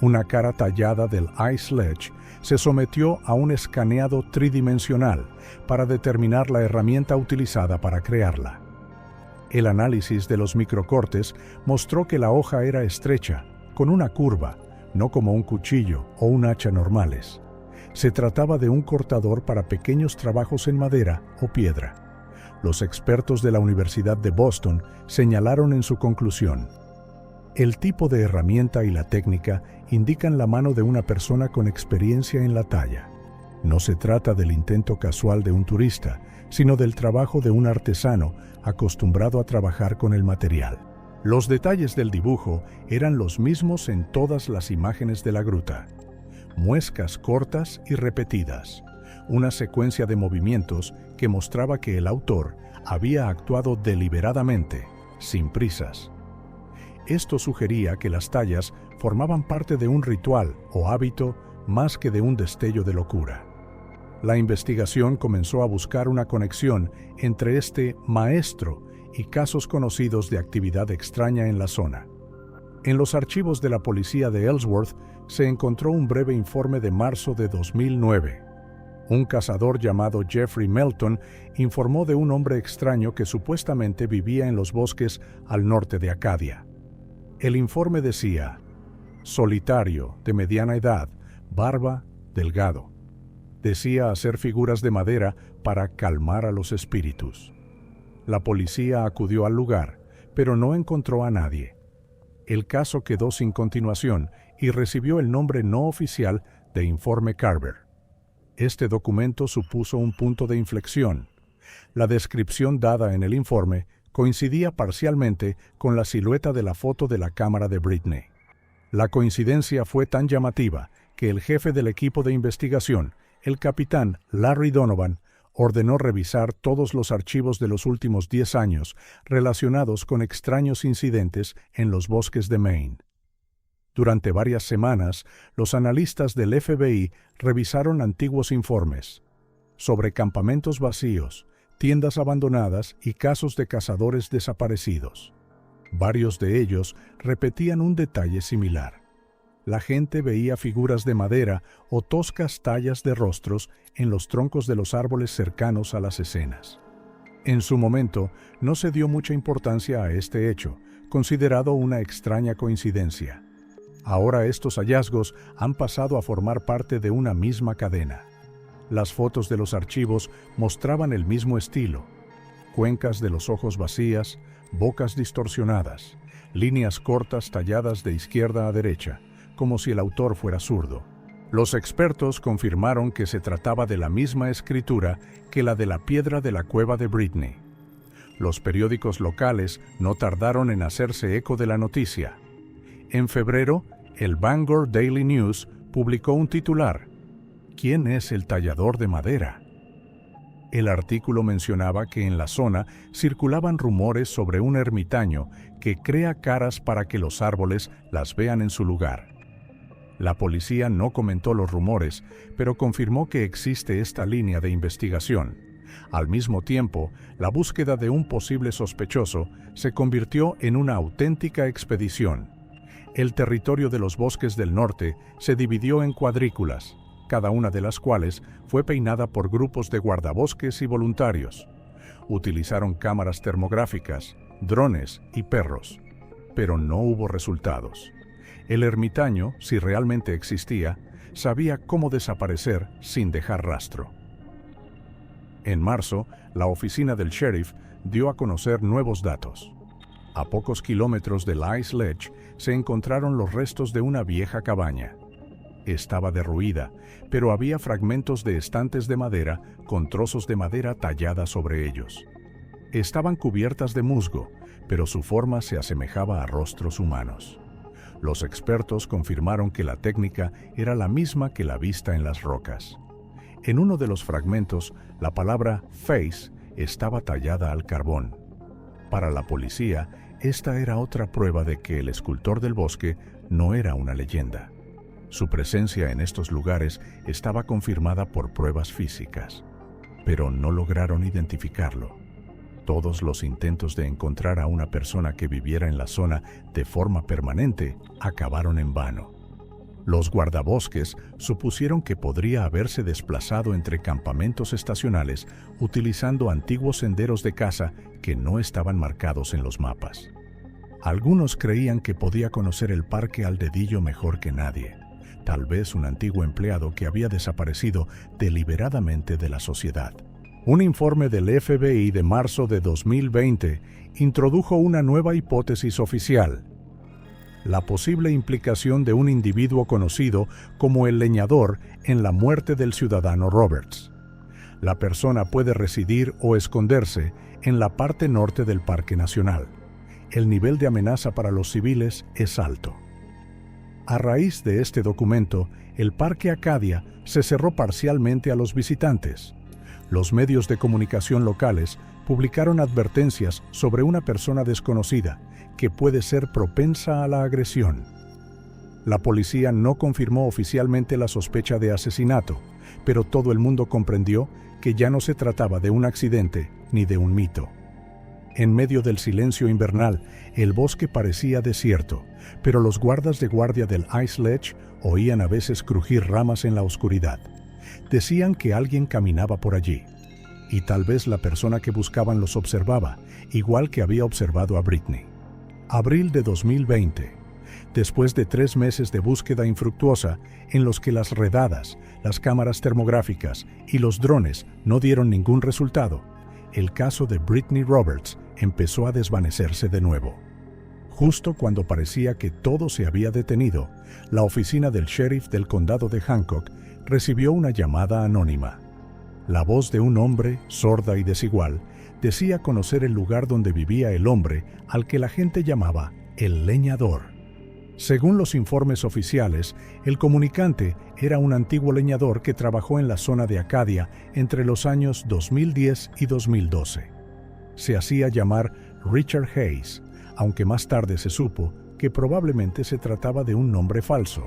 Una cara tallada del Ice Sledge se sometió a un escaneado tridimensional para determinar la herramienta utilizada para crearla. El análisis de los microcortes mostró que la hoja era estrecha, con una curva, no como un cuchillo o un hacha normales. Se trataba de un cortador para pequeños trabajos en madera o piedra. Los expertos de la Universidad de Boston señalaron en su conclusión: el tipo de herramienta y la técnica indican la mano de una persona con experiencia en la talla. No se trata del intento casual de un turista, sino del trabajo de un artesano acostumbrado a trabajar con el material. Los detalles del dibujo eran los mismos en todas las imágenes de la gruta. Muescas cortas y repetidas, una secuencia de movimientos que mostraba que el autor había actuado deliberadamente, sin prisas. Esto sugería que las tallas formaban parte de un ritual o hábito más que de un destello de locura. La investigación comenzó a buscar una conexión entre este maestro y casos conocidos de actividad extraña en la zona. En los archivos de la policía de Ellsworth se encontró un breve informe de marzo de 2009. Un cazador llamado Jeffrey Melton informó de un hombre extraño que supuestamente vivía en los bosques al norte de Acadia. El informe decía: solitario, de mediana edad, barba, delgado. Decía hacer figuras de madera para calmar a los espíritus. La policía acudió al lugar, pero no encontró a nadie. El caso quedó sin continuación y recibió el nombre no oficial de Informe Carver. Este documento supuso un punto de inflexión. La descripción dada en el informe coincidía parcialmente con la silueta de la foto de la cámara de Britney. La coincidencia fue tan llamativa que el jefe del equipo de investigación, el capitán Larry Donovan, ordenó revisar todos los archivos de los últimos 10 años relacionados con extraños incidentes en los bosques de Maine. Durante varias semanas, los analistas del FBI revisaron antiguos informes sobre campamentos vacíos, tiendas abandonadas y casos de cazadores desaparecidos. Varios de ellos repetían un detalle similar. La gente veía figuras de madera o toscas tallas de rostros en los troncos de los árboles cercanos a las escenas. En su momento, no se dio mucha importancia a este hecho, considerado una extraña coincidencia. Ahora estos hallazgos han pasado a formar parte de una misma cadena. Las fotos de los archivos mostraban el mismo estilo: cuencas de los ojos vacías, bocas distorsionadas, líneas cortas talladas de izquierda a derecha, como si el autor fuera zurdo. Los expertos confirmaron que se trataba de la misma escritura que la de la piedra de la cueva de Britney. Los periódicos locales no tardaron en hacerse eco de la noticia. En febrero, el Bangor Daily News publicó un titular: ¿Quién es el tallador de madera? El artículo mencionaba que en la zona circulaban rumores sobre un ermitaño que crea caras para que los árboles las vean en su lugar. La policía no comentó los rumores, pero confirmó que existe esta línea de investigación. Al mismo tiempo, la búsqueda de un posible sospechoso se convirtió en una auténtica expedición. El territorio de los bosques del norte se dividió en cuadrículas, cada una de las cuales fue peinada por grupos de guardabosques y voluntarios. Utilizaron cámaras termográficas, drones y perros, pero no hubo resultados. El ermitaño, si realmente existía, sabía cómo desaparecer sin dejar rastro. En marzo, la oficina del sheriff dio a conocer nuevos datos. A pocos kilómetros del Ice Ledge se encontraron los restos de una vieja cabaña. Estaba derruida, pero había fragmentos de estantes de madera con trozos de madera tallada sobre ellos. Estaban cubiertas de musgo, pero su forma se asemejaba a rostros humanos. Los expertos confirmaron que la técnica era la misma que la vista en las rocas. En uno de los fragmentos, la palabra face estaba tallada al carbón. Para la policía, esta era otra prueba de que el escultor del bosque no era una leyenda. Su presencia en estos lugares estaba confirmada por pruebas físicas, pero no lograron identificarlo. Todos los intentos de encontrar a una persona que viviera en la zona de forma permanente acabaron en vano. Los guardabosques supusieron que podría haberse desplazado entre campamentos estacionales utilizando antiguos senderos de caza que no estaban marcados en los mapas. Algunos creían que podía conocer el parque al dedillo mejor que nadie, tal vez un antiguo empleado que había desaparecido deliberadamente de la sociedad. Un informe del FBI de marzo de 2020 introdujo una nueva hipótesis oficial: la posible implicación de un individuo conocido como el leñador en la muerte del ciudadano Roberts. La persona puede residir o esconderse en la parte norte del Parque Nacional. El nivel de amenaza para los civiles es alto. A raíz de este documento, el Parque Acadia se cerró parcialmente a los visitantes. Los medios de comunicación locales publicaron advertencias sobre una persona desconocida que puede ser propensa a la agresión. La policía no confirmó oficialmente la sospecha de asesinato, pero todo el mundo comprendió que ya no se trataba de un accidente ni de un mito. En medio del silencio invernal, el bosque parecía desierto, pero los guardas de guardia del Ice Ledge oían a veces crujir ramas en la oscuridad. Decían que alguien caminaba por allí, y tal vez la persona que buscaban los observaba, igual que había observado a Britney. Abril de 2020. Después de 3 meses de búsqueda infructuosa, en los que las redadas, las cámaras termográficas y los drones no dieron ningún resultado, el caso de Britney Roberts empezó a desvanecerse de nuevo. Justo cuando parecía que todo se había detenido, la oficina del sheriff del condado de Hancock recibió una llamada anónima. La voz de un hombre, sorda y desigual, decía conocer el lugar donde vivía el hombre al que la gente llamaba el leñador. Según los informes oficiales, el comunicante era un antiguo leñador que trabajó en la zona de Acadia entre los años 2010 y 2012. Se hacía llamar Richard Hayes, aunque más tarde se supo que probablemente se trataba de un nombre falso.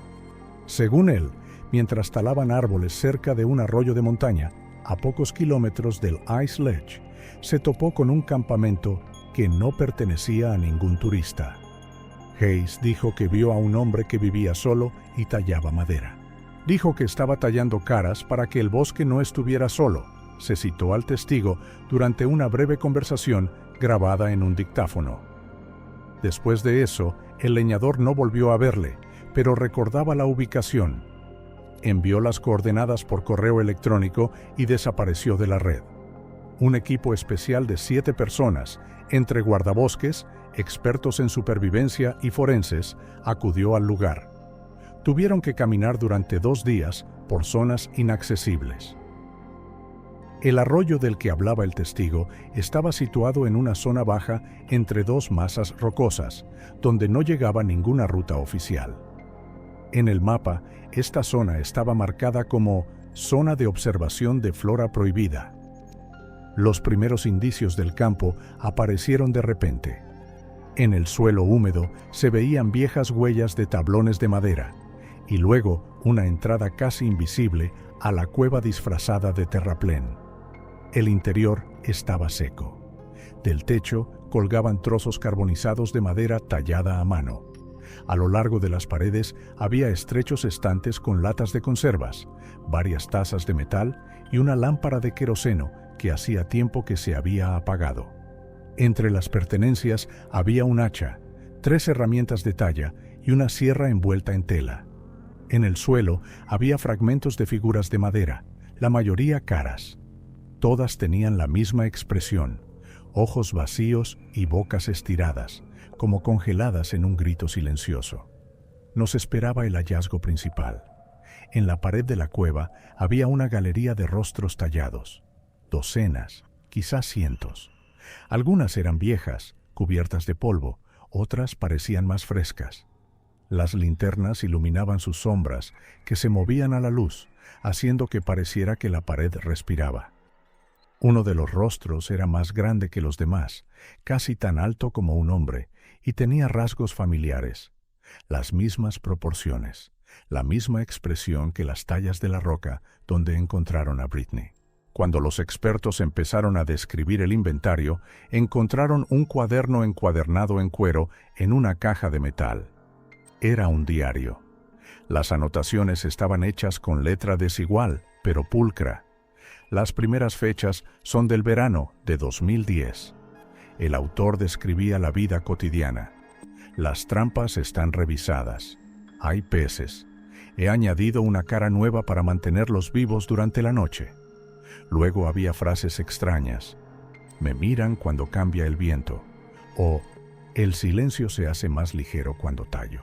Según él, mientras talaban árboles cerca de un arroyo de montaña, a pocos kilómetros del Ice Ledge, se topó con un campamento que no pertenecía a ningún turista. Hayes dijo que vio a un hombre que vivía solo y tallaba madera. Dijo que estaba tallando caras para que el bosque no estuviera solo. Se citó al testigo durante una breve conversación grabada en un dictáfono. Después de eso, el leñador no volvió a verle, pero recordaba la ubicación. Envió las coordenadas por correo electrónico y desapareció de la red. Un equipo especial de 7 personas, entre guardabosques, expertos en supervivencia y forenses, acudió al lugar. Tuvieron que caminar durante 2 días por zonas inaccesibles. El arroyo del que hablaba el testigo estaba situado en una zona baja entre 2 masas rocosas, donde no llegaba ninguna ruta oficial. En el mapa, esta zona estaba marcada como Zona de Observación de Flora Prohibida. Los primeros indicios del campo aparecieron de repente. En el suelo húmedo se veían viejas huellas de tablones de madera, y luego una entrada casi invisible a la cueva disfrazada de terraplén. El interior estaba seco. Del techo colgaban trozos carbonizados de madera tallada a mano. A lo largo de las paredes había estrechos estantes con latas de conservas, varias tazas de metal y una lámpara de queroseno que hacía tiempo que se había apagado. Entre las pertenencias había un hacha, 3 herramientas de talla y una sierra envuelta en tela. En el suelo había fragmentos de figuras de madera, la mayoría caras. Todas tenían la misma expresión, ojos vacíos y bocas estiradas, como congeladas en un grito silencioso. Nos esperaba el hallazgo principal. En la pared de la cueva había una galería de rostros tallados, docenas, quizás cientos. Algunas eran viejas, cubiertas de polvo, otras parecían más frescas. Las linternas iluminaban sus sombras, que se movían a la luz, haciendo que pareciera que la pared respiraba. Uno de los rostros era más grande que los demás, casi tan alto como un hombre, y tenía rasgos familiares, las mismas proporciones, la misma expresión que las tallas de la roca donde encontraron a Britney. Cuando los expertos empezaron a describir el inventario, encontraron un cuaderno encuadernado en cuero en una caja de metal. Era un diario. Las anotaciones estaban hechas con letra desigual, pero pulcra. Las primeras fechas son del verano de 2010. El autor describía la vida cotidiana. Las trampas están revisadas. Hay peces. He añadido una cara nueva para mantenerlos vivos durante la noche. Luego había frases extrañas. Me miran cuando cambia el viento. O el silencio se hace más ligero cuando tallo.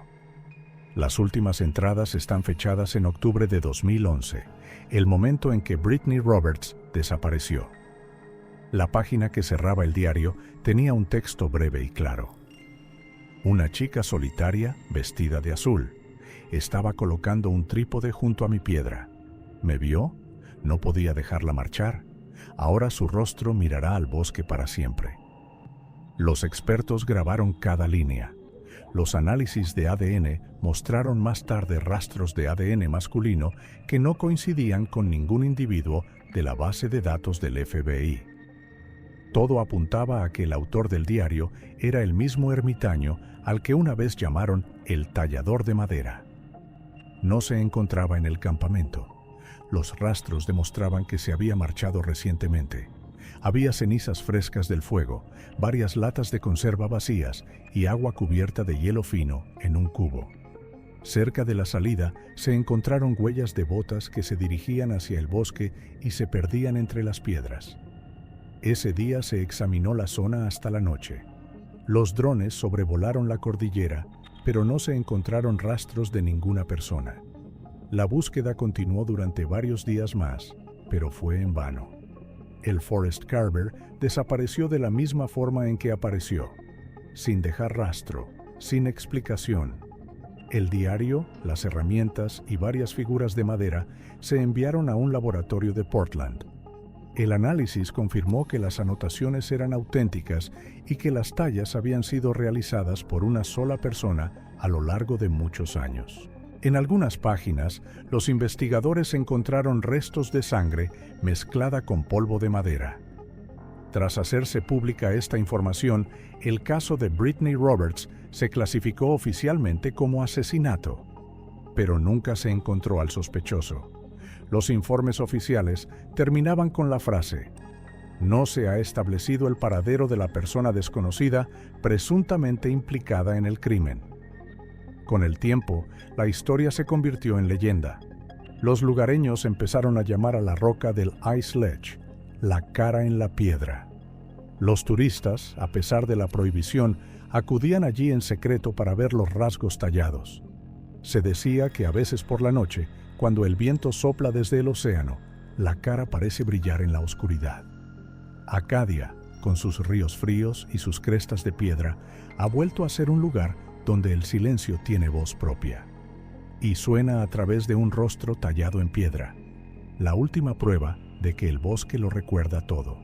Las últimas entradas están fechadas en octubre de 2011, el momento en que Britney Roberts desapareció. La página que cerraba el diario tenía un texto breve y claro. Una chica solitaria, vestida de azul, estaba colocando un trípode junto a mi piedra. ¿Me vio? No podía dejarla marchar. Ahora su rostro mirará al bosque para siempre. Los expertos grabaron cada línea. Los análisis de ADN mostraron más tarde rastros de ADN masculino que no coincidían con ningún individuo de la base de datos del FBI. Todo apuntaba a que el autor del diario era el mismo ermitaño al que una vez llamaron el tallador de madera. No se encontraba en el campamento. Los rastros demostraban que se había marchado recientemente. Había cenizas frescas del fuego, varias latas de conserva vacías y agua cubierta de hielo fino en un cubo. Cerca de la salida se encontraron huellas de botas que se dirigían hacia el bosque y se perdían entre las piedras. Ese día se examinó la zona hasta la noche. Los drones sobrevolaron la cordillera, pero no se encontraron rastros de ninguna persona. La búsqueda continuó durante varios días más, pero fue en vano. El Forrest Carver desapareció de la misma forma en que apareció, sin dejar rastro, sin explicación. El diario, las herramientas y varias figuras de madera se enviaron a un laboratorio de Portland. El análisis confirmó que las anotaciones eran auténticas y que las tallas habían sido realizadas por una sola persona a lo largo de muchos años. En algunas páginas, los investigadores encontraron restos de sangre mezclada con polvo de madera. Tras hacerse pública esta información, el caso de Brittany Roberts se clasificó oficialmente como asesinato, pero nunca se encontró al sospechoso. Los informes oficiales terminaban con la frase: "No se ha establecido el paradero de la persona desconocida presuntamente implicada en el crimen". Con el tiempo, la historia se convirtió en leyenda. Los lugareños empezaron a llamar a la roca del Ice Ledge la cara en la piedra. Los turistas, a pesar de la prohibición, acudían allí en secreto para ver los rasgos tallados. Se decía que a veces por la noche, cuando el viento sopla desde el océano, la cara parece brillar en la oscuridad. Acadia, con sus ríos fríos y sus crestas de piedra, ha vuelto a ser un lugar donde el silencio tiene voz propia. Y suena a través de un rostro tallado en piedra, la última prueba de que el bosque lo recuerda todo.